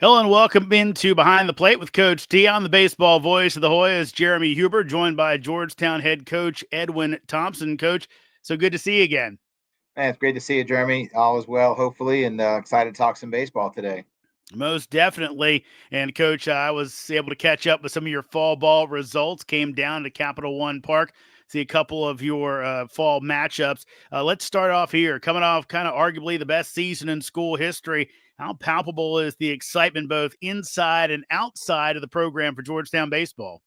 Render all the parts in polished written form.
Hello and welcome into Behind the Plate with Coach T. I'm the baseball voice of the Hoyas, Jeremy Huber, joined by Georgetown head coach Edwin Thompson. Coach, so good to see you again. Man, it's great to see you, Jeremy. All is well, hopefully, and excited to talk some baseball today. Most definitely. And Coach, I was able to catch up with some of your fall ball results, came down to Capital One Park, see a couple of your fall matchups. Let's start off here. Coming off kind of arguably the best season in school history, how palpable is the excitement both inside and outside of the program for Georgetown baseball?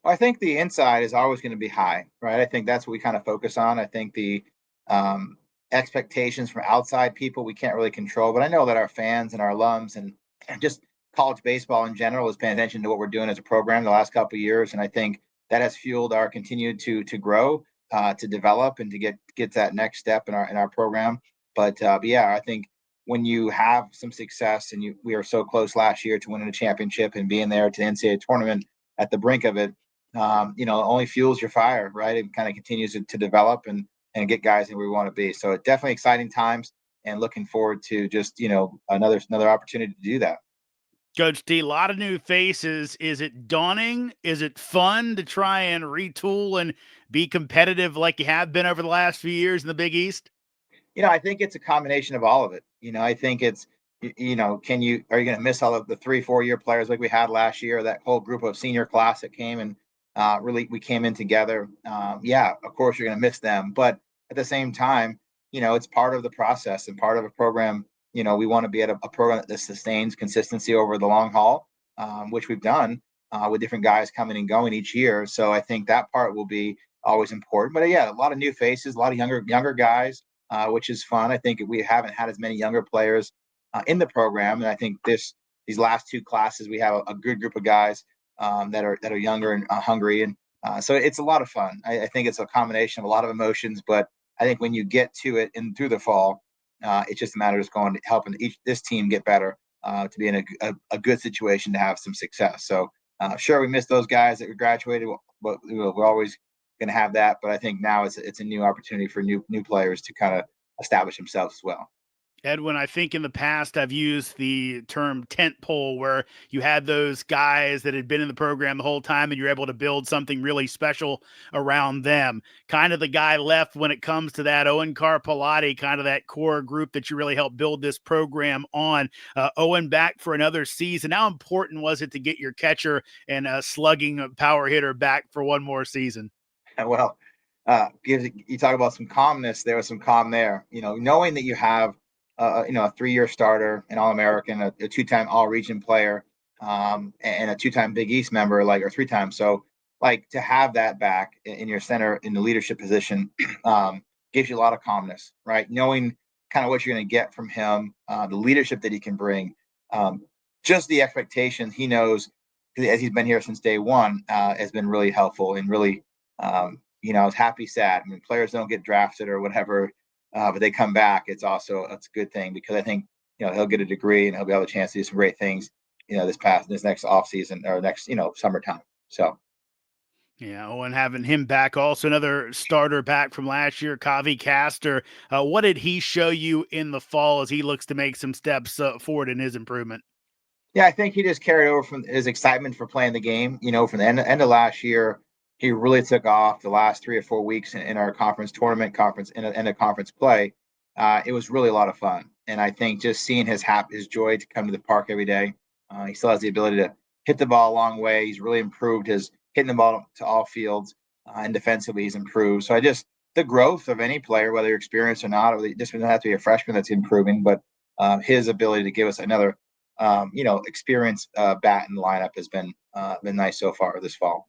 Well, I think the inside is always going to be high, right? I think that's what we kind of focus on. I think the um, expectations from outside people we can't really control, but I know that our fans and our alums and just college baseball in general is paying attention to what we're doing as a program the last couple of years, and I think that has fueled our continued to grow, to develop, and to get that next step in our program. But yeah, I think when you have some success and we were so close last year to winning a championship and being there to the NCAA tournament at the brink of it, only fuels your fire, right? It kind of continues to develop and get guys where we want to be. So definitely exciting times, and looking forward to just another opportunity to do that. Coach T, a lot of new faces. Is it daunting? Is it fun to try and retool and be competitive like you have been over the last few years in the Big East? I think it's a combination of all of it. I think it's can you are you going to miss all of the 3 4 year players like we had last year? That whole group of senior class that came and really we came in together. Yeah, of course you're going to miss them, but at the same time, it's part of the process and part of a program. We want to be at a program that sustains consistency over the long haul, which we've done with different guys coming and going each year. So I think that part will be always important. But yeah, a lot of new faces, a lot of younger guys, which is fun. I think we haven't had as many younger players in the program, and I think these last two classes we have a good group of guys that are younger and hungry, and so it's a lot of fun. I think it's a combination of a lot of emotions, but I think when you get to it and through the fall, it's just a matter of going helping this team get better, to be in a good situation to have some success. So sure, we missed those guys that graduated, but we're always going to have that. But I think now it's a new opportunity for new players to kind of establish themselves as well. Edwin, I think in the past I've used the term tent pole where you had those guys that had been in the program the whole time and you're able to build something really special around them. Kind of the guy left when it comes to that Owen Carpalati, kind of that core group that you really helped build this program on. Owen back for another season. How important was it to get your catcher and slugging power hitter back for one more season? Well, you talk about some calmness. There was some calm there. Knowing that you have a 3 year starter, an All American, a 2 time All Region player, and a 2 time Big East member, like or 3 times. So like to have that back in your center in the leadership position, gives you a lot of calmness, right? Knowing kind of what you're going to get from him, the leadership that he can bring, um, just the expectation he knows as he's been here since day one, has been really helpful and really it's happy, sad. I mean, players don't get drafted or whatever, but they come back. It's a good thing because I think he'll get a degree and he'll be able a chance to do some great things. This next off season or next summertime. So Yeah, oh, and having him back, also another starter back from last year, Kavi Castor. What did he show you in the fall as he looks to make some steps forward in his improvement? yeah, I think he just carried over from his excitement for playing the game. From the end of last year, he really took off the last 3 or 4 weeks in our conference tournament, conference in a conference play. It was really a lot of fun, and I think just seeing his joy to come to the park every day. He still has the ability to hit the ball a long way. He's really improved his hitting the ball to all fields, and defensively he's improved. So I just the growth of any player, whether you're experienced or not, or just doesn't have to be a freshman that's improving, but his ability to give us another experience bat in the lineup has been nice so far this fall.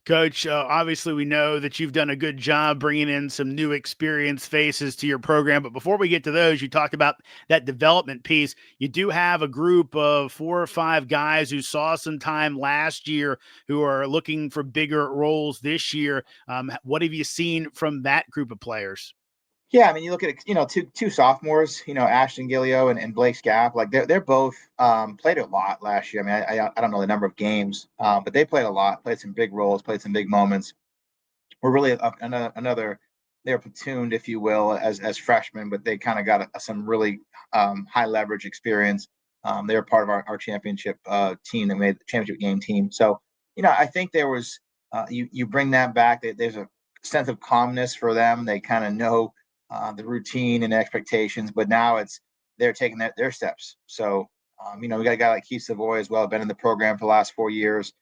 Coach, obviously, we know that you've done a good job bringing in some new experienced faces to your program. But before we get to those, you talked about that development piece. You do have a group of 4 or 5 guys who saw some time last year who are looking for bigger roles this year. What have you seen from that group of players? Yeah, I mean, you look at two sophomores, Ashton Gillio and Blake Scapp, like they're both played a lot last year. I mean, I don't know the number of games, but they played a lot, played some big roles, played some big moments. We're really another they're platooned, if you will, as freshmen, but they kind of got some really high leverage experience. They were part of our championship team that made the championship game team. So, I think there was you bring that back. There's a sense of calmness for them. They kind of know the routine and expectations, but now they're taking their steps. So, we got a guy like Keith Savoy as well, been in the program for the last 4 years,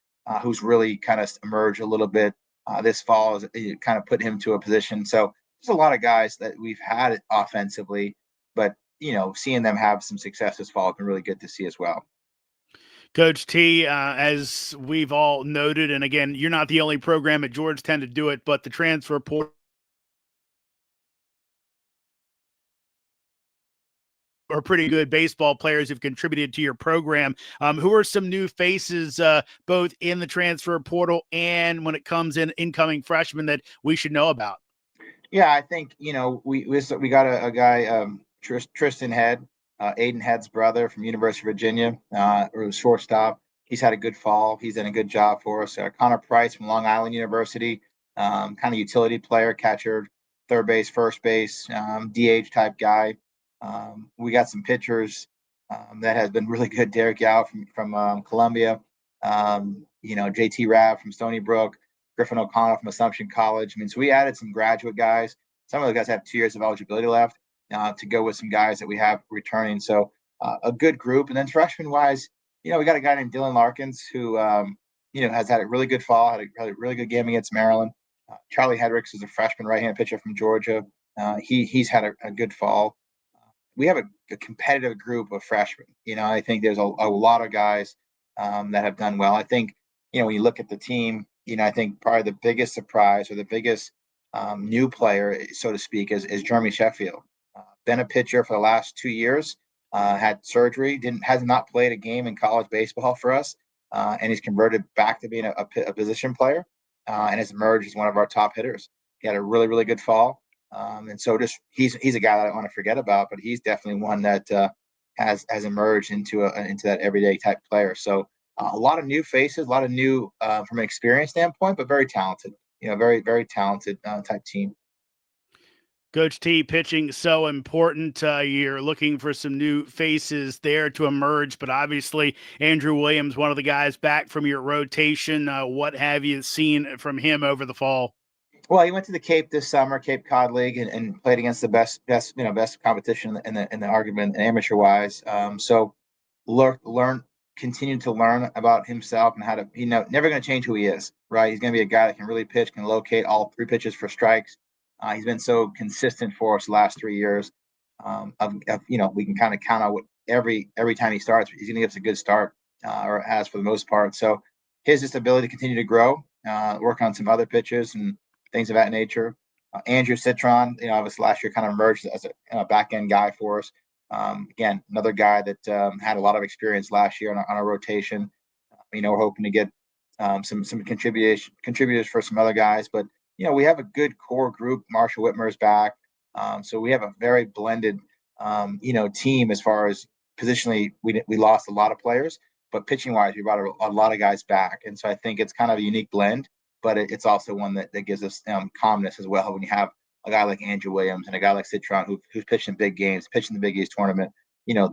who's really kind of emerged a little bit this fall. It kind of put him to a position. So there's a lot of guys that we've had offensively, but seeing them have some success this fall has been really good to see as well. Coach T, as we've all noted, and again, you're not the only program at Georgetown to do it, but the transfer portal are pretty good baseball players who've contributed to your program. Who are some new faces, both in the transfer portal and when it comes in incoming freshmen that we should know about? Yeah, I think we got a guy, Tristan Head, Aiden Head's brother from University of Virginia, or was shortstop. He's had a good fall. He's done a good job for us. Connor Price from Long Island University, kind of utility player, catcher, third base, first base, DH type guy. We got some pitchers that has been really good. Derek Yao from Columbia, JT Rabb from Stony Brook, Griffin O'Connell from Assumption College. I mean, so we added some graduate guys. Some of the guys have 2 years of eligibility left to go with some guys that we have returning. So a good group. And then freshman wise, we got a guy named Dylan Larkins who, has had a really good fall, had a really good game against Maryland. Charlie Hedricks is a freshman right-hand pitcher from Georgia. He's had a good fall. We have a competitive group of freshmen. I think there's a lot of guys that have done well. I think, when you look at the team, I think probably the biggest surprise or the biggest new player, so to speak, is Jeremy Sheffield. Been a pitcher for the last 2 years, had surgery, has not played a game in college baseball for us, and he's converted back to being a position player, and has emerged as one of our top hitters. He had a really, really good fall. And so he's a guy that I don't want to forget about, but he's definitely one that has emerged into that everyday type player. So a lot of new faces, a lot of new from an experience standpoint, but very talented. Very, very talented type team. Coach T, pitching so important. You're looking for some new faces there to emerge, but obviously Andrew Williams, one of the guys back from your rotation. What have you seen from him over the fall? Well, he went to the Cape this summer, Cape Cod League, and played against the best competition in the argument amateur wise. So learn, continue to learn about himself and how to, never going to change who he is, right? He's going to be a guy that can really pitch, can locate all 3 pitches for strikes. He's been so consistent for us the last 3 years. We can kind of count on what every time he starts, he's going to give us a good start, or has for the most part. So his just ability to continue to grow, work on some other pitches and things of that nature. Andrew Citron, obviously last year kind of emerged as a back end guy for us. Again, another guy that had a lot of experience last year on a rotation. We're hoping to get some contributors for some other guys, but we have a good core group. Marshall Whitmer's back, so we have a very blended team as far as positionally. We lost a lot of players, but pitching wise, we brought a lot of guys back, and so I think it's kind of a unique blend. But it's also one that gives us calmness as well when you have a guy like Andrew Williams and a guy like Citron who's pitching big games, pitching the Big East tournament.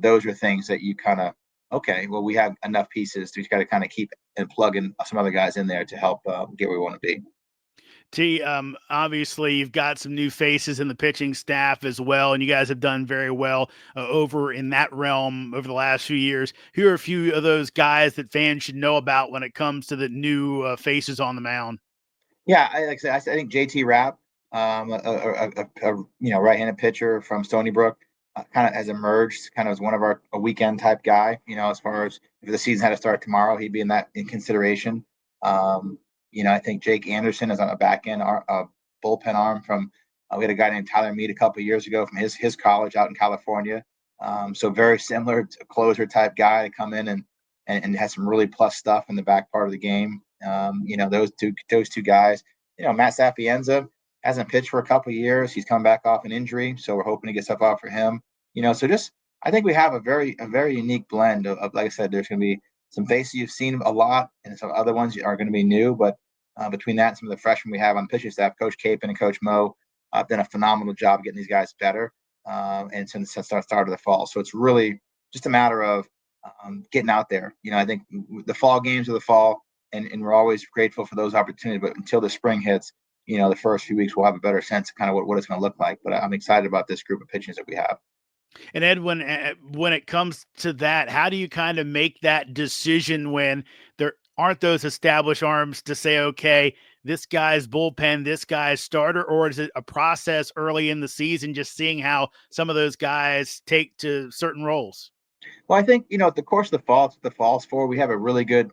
Those are things that you kind of, okay, well, we have enough pieces. We got to kind of keep and plug in some other guys in there to help get where we want to be. T, obviously you've got some new faces in the pitching staff as well, and you guys have done very well over in that realm over the last few years. Who are a few of those guys that fans should know about when it comes to the new faces on the mound? Yeah, like I said, I think JT Rapp, a right-handed pitcher from Stony Brook, kind of has emerged, kind of as one of a weekend type guy. As far as if the season had to start tomorrow, he'd be in consideration. I think Jake Anderson is on a back end bullpen arm from. We had a guy named Tyler Mead a couple of years ago from his college out in California. So very similar to a closer type guy to come in and has some really plus stuff in the back part of the game. Those two guys. Matt Sapienza hasn't pitched for a couple of years. He's come back off an injury, so we're hoping to get stuff out for him. So just I think we have a very unique blend of like I said, there's going to be some faces you've seen a lot, and some other ones are going to be new. But between that and some of the freshmen we have on the pitching staff, Coach Capon and Coach Mo have done a phenomenal job getting these guys better. And since the start of the fall, so it's really just a matter of getting out there. I think the fall games are the fall, and we're always grateful for those opportunities. But until the spring hits, the first few weeks we'll have a better sense of kind of what it's going to look like. But I'm excited about this group of pitchers that we have. And Edwin, when it comes to that, how do you kind of make that decision when there aren't those established arms to say, okay, this guy's bullpen, this guy's starter, or is it a process early in the season, just seeing how some of those guys take to certain roles? Well, I think, at the course of the fall, it's what the fall's for. We have a really good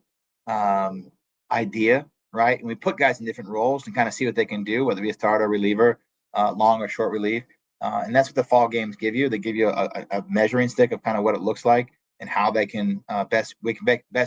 idea, right? And we put guys in different roles and kind of see what they can do, whether it be a starter, reliever, long or short relief. And that's what the fall games give you. They give you a measuring stick of kind of what it looks like and how they can best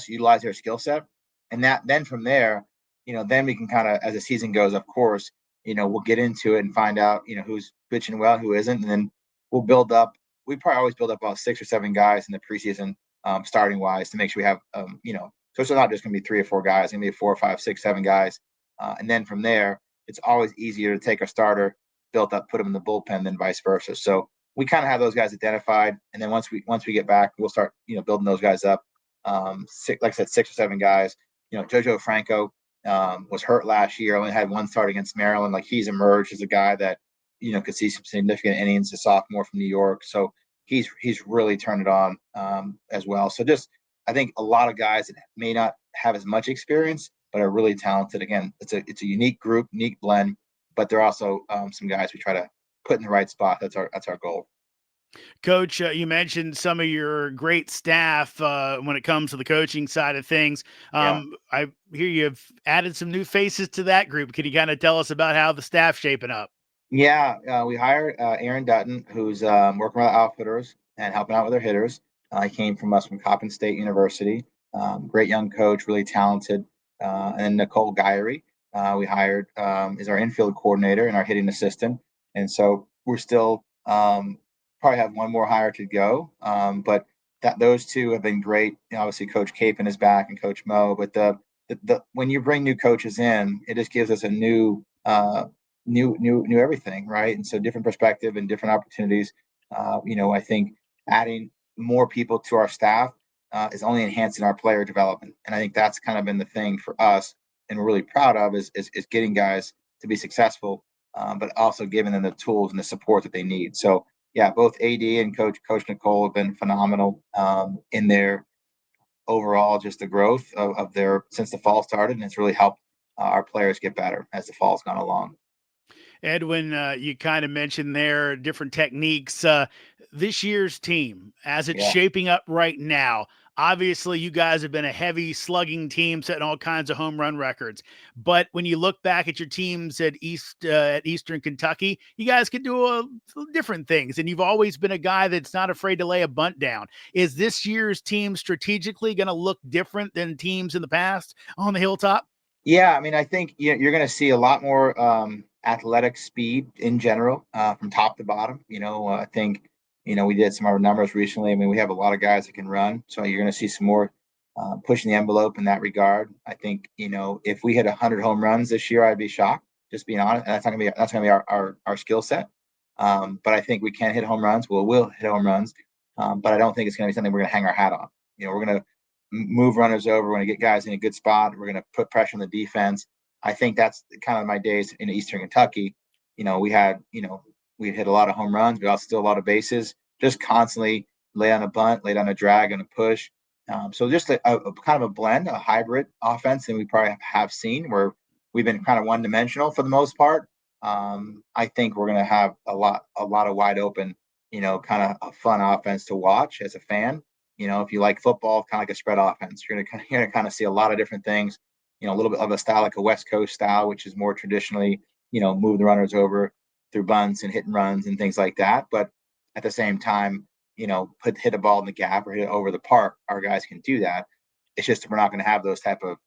utilize their skill set. And then from there, then we can kind of, as the season goes, of course, we'll get into it and find out, who's pitching well, who isn't, and then we'll build up. We probably always build up about 6 or 7 guys in the preseason, starting wise, to make sure we have, so it's not just going to be 3 or 4 guys, it's going to be 4, 5, 6, 7 guys. And then from there, it's always easier to take a starter, built up, put them in the bullpen than vice versa. So we kind of have those guys identified. And then once we get back, we'll start, building those guys up. Like I said, 6 or 7 guys. Jojo Franco was hurt last year, only had 1 start against Maryland. Like, he's emerged as a guy that, could see some significant innings, a sophomore from New York. So he's really turned it on as well. So just, I think a lot of guys that may not have as much experience, but are really talented. Again, it's a unique group, unique blend, but they're also some guys we try to put in the right spot. That's our goal. Coach, you mentioned some of your great staff when it comes to the coaching side of things. Yeah. I hear you've added some new faces to that group. Can you kind of tell us about how the staff's shaping up? Yeah, we hired Aaron Dutton, who's working with outfitters and helping out with their hitters. He came from us from Coppin State University. Great young coach, really talented. And Nicole Guyry, we hired, is our infield coordinator and our hitting assistant. And so we're still probably have one more hire to go. But those two have been great. Obviously, Coach Capon is back and Coach Mo. But the when you bring new coaches in, it just gives us a new everything, right? And so different perspective and different opportunities. I think adding more people to our staff is only enhancing our player development, and I think that's kind of been the thing for us, and we're really proud of is getting guys to be successful, but also giving them the tools and the support that they need. So yeah, both AD and Coach Nicole have been phenomenal in their overall just the growth of their since the fall started, and it's really helped our players get better as the fall's gone along. Edwin, you kind of mentioned there different techniques. This year's team, as it's Yeah. shaping up right now, obviously you guys have been a heavy slugging team, setting all kinds of home run records. But when you look back at your teams at Eastern Kentucky, you guys can do different things, and you've always been a guy that's not afraid to lay a bunt down. Is this year's team strategically going to look different than teams in the past on the hilltop? Yeah, I mean, I think you're going to see a lot more athletic speed in general from top to bottom. I think we did some of our numbers recently. I mean, we have a lot of guys that can run, so you're going to see some more pushing the envelope in that regard. I think if we hit 100 home runs this year, I'd be shocked. Just being honest, and that's going to be our skill set. But I think we can hit home runs. We'll hit home runs, but I don't think it's going to be something we're going to hang our hat on. We're going to move runners over. We're going to get guys in a good spot. We're going to put pressure on the defense. I think that's kind of my days in Eastern Kentucky. We had, we'd hit a lot of home runs, but also still a lot of bases, just constantly lay on a bunt, lay on a drag and a push. So just a kind of a blend, a hybrid offense than we probably have seen where we've been kind of one dimensional for the most part. I think we're going to have a lot of wide open, kind of a fun offense to watch as a fan. If you like football, kind of like a spread offense, you're gonna kind of see a lot of different things. A little bit of a style like a West Coast style, which is more traditionally, move the runners over through bunts and hit and runs and things like that. But at the same time, hit a ball in the gap or hit it over the park. Our guys can do that. It's just we're not going to have those type of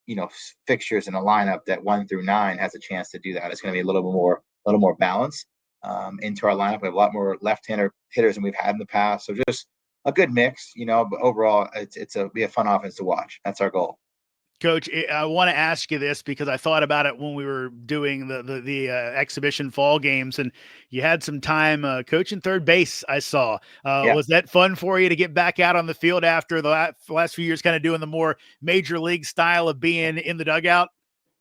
fixtures in a lineup that 1 through 9 has a chance to do that. It's going to be a little more balance into our lineup. We have a lot more left-hander hitters than we've had in the past. So just a good mix, but overall, it's be a fun offense to watch. That's our goal. Coach, I want to ask you this because I thought about it when we were doing the exhibition fall games, and you had some time coaching third base. I saw. Yeah. Was that fun for you to get back out on the field after the last few years, kind of doing the more major league style of being in the dugout?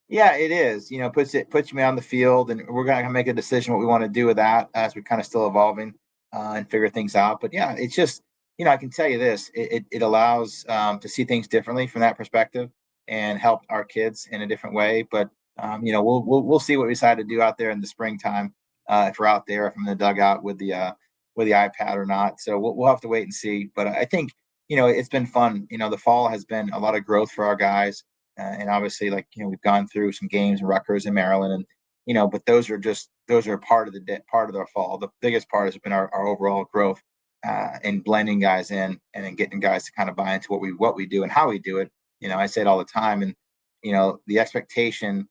Yeah, it is. Puts me on the field, and we're gonna make a decision what we want to do with that as we're kind of still evolving and figure things out. But yeah, it's just I can tell you this: it allows to see things differently from that perspective and help our kids in a different way. But we'll see what we decide to do out there in the springtime if we're out there, if I'm in the dugout with the iPad or not. So we'll have to wait and see. But I think it's been fun. The fall has been a lot of growth for our guys. And obviously, like we've gone through some games in Rutgers and Maryland, and but those are part of part of our fall. The biggest part has been our overall growth and blending guys in and then getting guys to kind of buy into what we do and how we do it. I say it all the time, and the expectation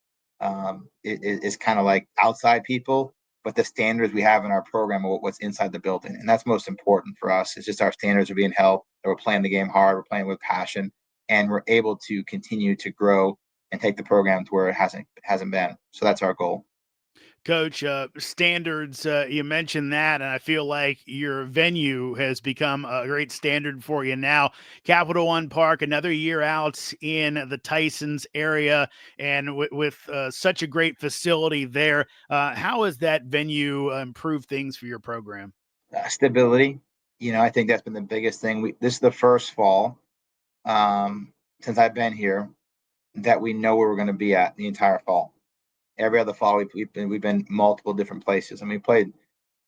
is kind of like outside people, but the standards we have in our program are what's inside the building, and that's most important for us. It's just our standards are being held. That we're playing the game hard. We're playing with passion, and we're able to continue to grow and take the program to where it hasn't been. So that's our goal. Coach, standards, you mentioned that, and I feel like your venue has become a great standard for you now. Capital One Park, another year out in the Tysons area, and with such a great facility there. How has that venue improved things for your program? Stability. I think that's been the biggest thing. This is the first fall since I've been here that we know where we're going to be at the entire fall. Every other fall we've been multiple different places. I mean, we played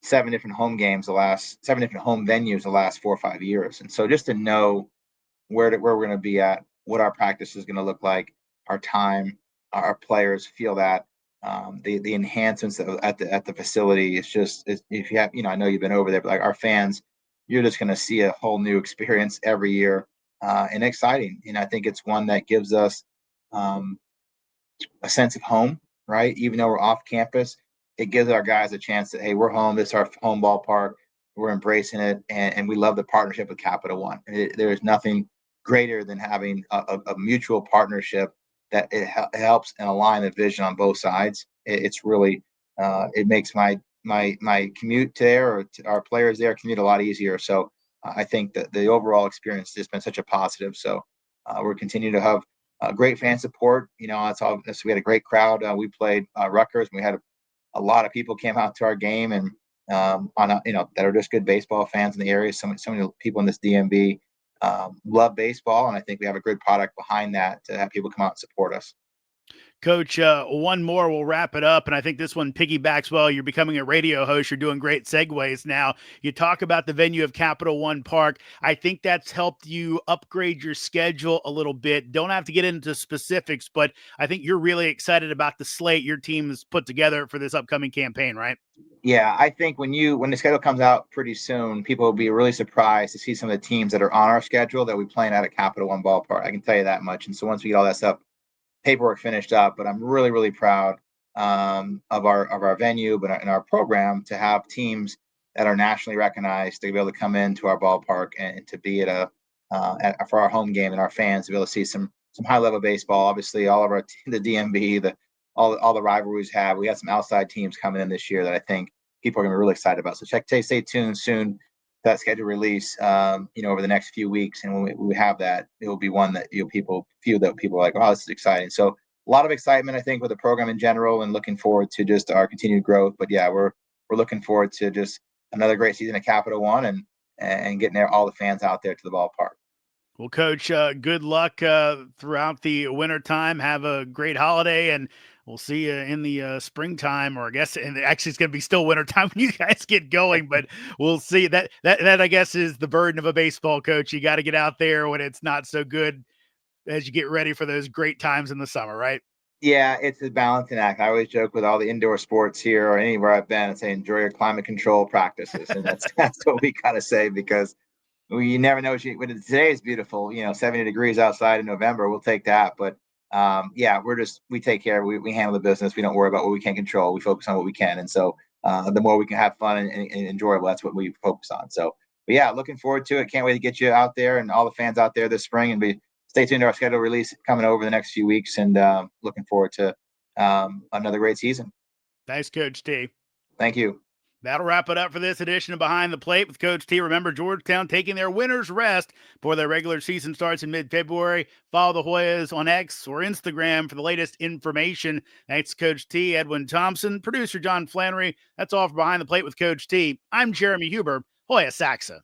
7 different home venues the last 4 or 5 years, and so just to know where we're going to be at, what our practice is going to look like, our time, our players feel that the enhancements at the facility. If you have I know you've been over there, but like our fans, you're just going to see a whole new experience every year and exciting. And I think it's one that gives us um, a sense of home, right? Even though we're off campus, it gives our guys a chance that, hey, we're home. This is our home ballpark. We're embracing it, and we love the partnership with Capital One. There is nothing greater than having a mutual partnership that it helps and align the vision on both sides. It's really it makes my commute there or our players there commute a lot easier. So I think that the overall experience has been such a positive. So we're continuing to have great fan support. It's all. So we had a great crowd. We played Rutgers, and we had a lot of people came out to our game, and that are just good baseball fans in the area. So many people in this DMV love baseball, and I think we have a good product behind that to have people come out and support us. Coach, one more, we'll wrap it up. And I think this one piggybacks well. You're becoming a radio host. You're doing great segues now. You talk about the venue of Capital One Park. I think that's helped you upgrade your schedule a little bit. Don't have to get into specifics, but I think you're really excited about the slate your team has put together for this upcoming campaign, right? Yeah, I think when the schedule comes out pretty soon, people will be really surprised to see some of the teams that are on our schedule that we playing at a Capital One ballpark. I can tell you that much. And so once we get all that stuff paperwork finished up, but I'm really, really proud of our venue, but in our program to have teams that are nationally recognized to be able to come into our ballpark and to be for our home game and our fans to be able to see some high level baseball. Obviously, all of the DMV, all the rivalries have. We got some outside teams coming in this year that I think people are going to be really excited about. So stay tuned soon. That schedule release, over the next few weeks, and when we have that, it will be one that people feel that people are like, "Oh, this is exciting." So a lot of excitement, I think, with the program in general, and looking forward to just our continued growth. But yeah, we're looking forward to just another great season at Capital One and getting all the fans out there to the ballpark. Well, Coach, good luck throughout the winter time. Have a great holiday, and we'll see you in the springtime, or I guess, and actually, it's going to be still winter time when you guys get going. But we'll see. That I guess is the burden of a baseball coach. You got to get out there when it's not so good as you get ready for those great times in the summer, right? Yeah, it's a balancing act. I always joke with all the indoor sports here or anywhere I've been and say, enjoy your climate control practices, and that's what we gotta say because you never know. When today is beautiful, 70 degrees outside in November, we'll take that. But yeah, we take care. We handle the business. We don't worry about what we can't control. We focus on what we can. And so the more we can have fun and enjoyable, that's what we focus on. So, but yeah, looking forward to it. Can't wait to get you out there and all the fans out there this spring and be stay tuned to our schedule release coming over the next few weeks, and looking forward to another great season. Thanks, Coach T. Thank you. That'll wrap it up for this edition of Behind the Plate with Coach T. Remember, Georgetown taking their winter's rest before their regular season starts in mid-February. Follow the Hoyas on X or Instagram for the latest information. Thanks, Coach T. Edwin Thompson, producer John Flannery. That's all for Behind the Plate with Coach T. I'm Jeremy Huber, Hoya Saxa.